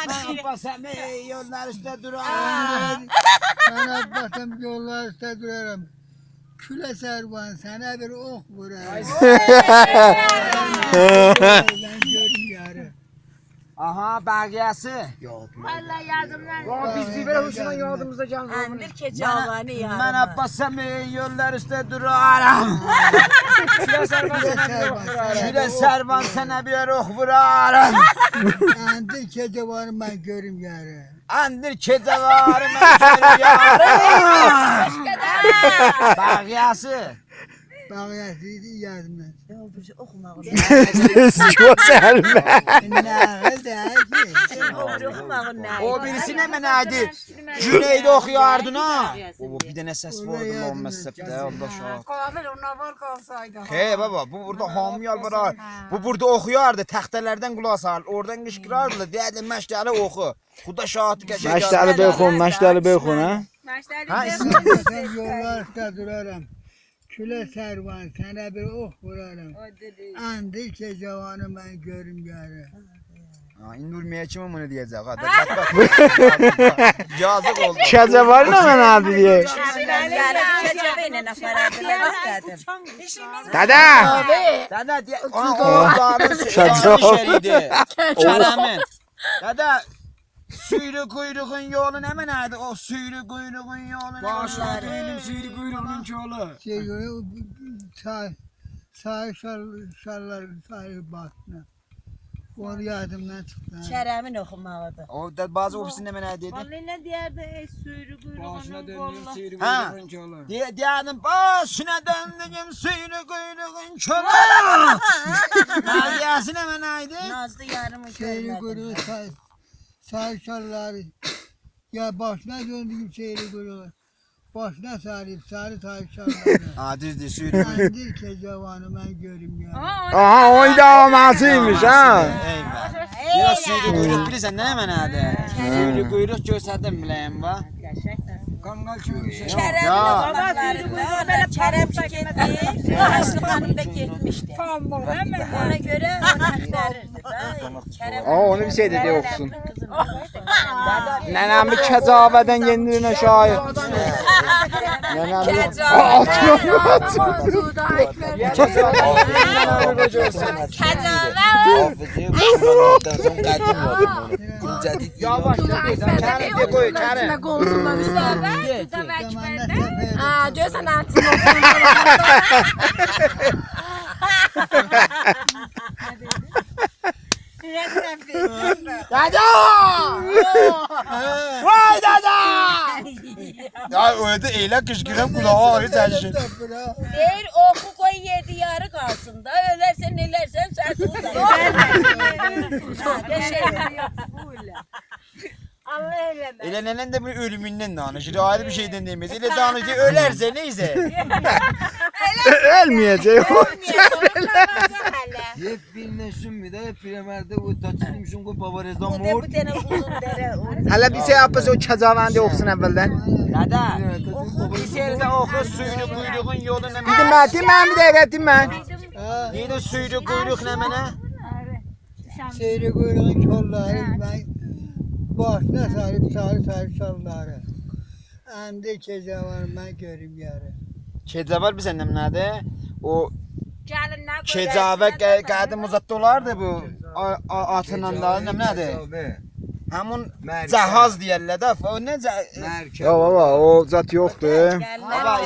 Ben basam yollar üstte durar. Ben Abbas'ım yollar üstte durarım. Küle servan sana bir ok vurar. Ben görüm yarı. Aha belgesi. Vallahi yardımlar. Biz biber hoşuna yardımımızda can Andır keçavanı ya. Ben Abbasam yollar üstte durarım. Şöyle servan sana bir ok vurarım. Andır gece varım ben görüm yarı. Andır kezavarım ben yarım. Belgesi. Bağıyasıydı yardımlar. Gösterme. Ne ki? O birisine mi neydi? Cüneyt'i okuyardın ha. O bir tane ses vardı lan mezhepte. Allah şahit. Kamil ona var kalsaydı. He baba bu burada hamiyal var. Bu burada okuyardı. Taxtalardan kulak sağır. Oradan kışkırardı. Deyədi məştəli oku. Xuda şahidi geçecek. Məştəli beyxun ha. Ha isim. Ben yollar üstte durarım. Küle servan sana bir ok vurarım. Andır gece varım ben görüm yarı. Ha indirmeye kim bunu diyecek? Ha bak. Yazık oldu. Kəzə var nə mən abi diye. Dada. Dada diye. O şeridi. Kerem'in. Dada. Suyru kuyruğun yolu ne menaydı? O suyru kuyruğun yolu ne? Başla değilim suyru kuyruğunun yolu. Sağ şallar sahip basına. Onu yardımdan çıktı. Kerem'in okumağıdır. O da bazı ofisinde menaydı dedi. Vallahi ne derdi? Suyru kuyruğunun kolla. Ha. Diyedim başına döndüğüm suyru kuyruğun yolu. Naziyası ne menaydı? Nazlı yarımı Seyri görmedim. görüyor sağ şalları. Ya başına döndüğüm seyri görüyor. Başına sarıp sarı şalları. Ha düzdür suyru kuyruğun. Andır kecavanı ben görüm ya. Aha o damasıymış ha. Eyvah. Biraz suyru kuyruk bilirsen ne menaydı? Suyru kuyruk gösterdim bileyim bak. Kangal kimi şey. Kerem'in Ya. okumağılarında Kerem gitti. Aslı Hanım da gitmişti. Ona göre onu aktarırdı. Kerem Onu bir şey dedi okusun. Nənəm bir kəcavədən yendirinə şahid. Nənəm bir Yavaş Kerem diye koy Kerem. Aa, diyorsan artık Dada! Vay dada! Ya öyle eyle kışkırım kulağı ağrı tercih. bir oku koy yedi yarı kalsın da ölersen nelersen sen Allah eyleme. Ele nenen de bir ölümünden danışır. Ayrı bir şeyden demez. Ele danışır ölerse neyse. Ölməyəcək. Hep bilmesin bir de hep bilemerde bu taçılmışım bu bavarezdan Bu ne mor. bu tane uzun dere. Hələ bir şey yapırsa o kəcavəni oxusun əvvəldən. Dada. Bir seyirde oku suyunu kuyruğun yolu ne Dedim mən, bir dəqiqə demən. Neydi suyunu kuyruk ne mene? Seyri kuyruğun kolları ben başına sarıp sarı şalları. Andır kecavanı ben görüm yarı. Kecavar bir senden nerede? O Gelin ne Kecavə qədim uzatdı olardı bu atından da ne nədir? Həmun cəhaz deyirlər də. O necə? Ya baba o zat yoxdur. Baba